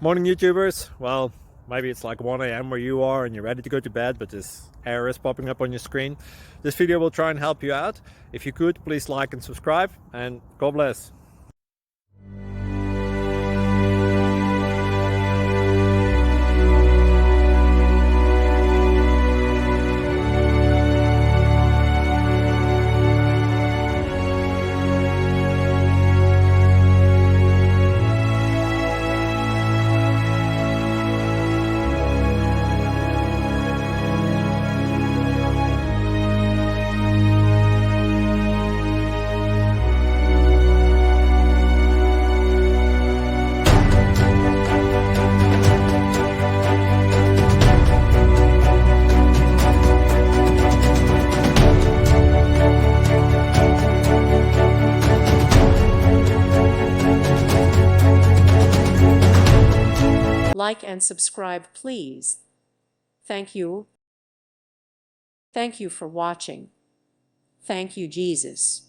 Morning YouTubers. Well, maybe it's like 1 a.m. where you are and you're ready to go to bed, but this error is popping up on your screen. This video will try and help you out. If you could, please like and subscribe, and God bless. Like and subscribe, please. Thank you. Thank you for watching. Thank you, Jesus.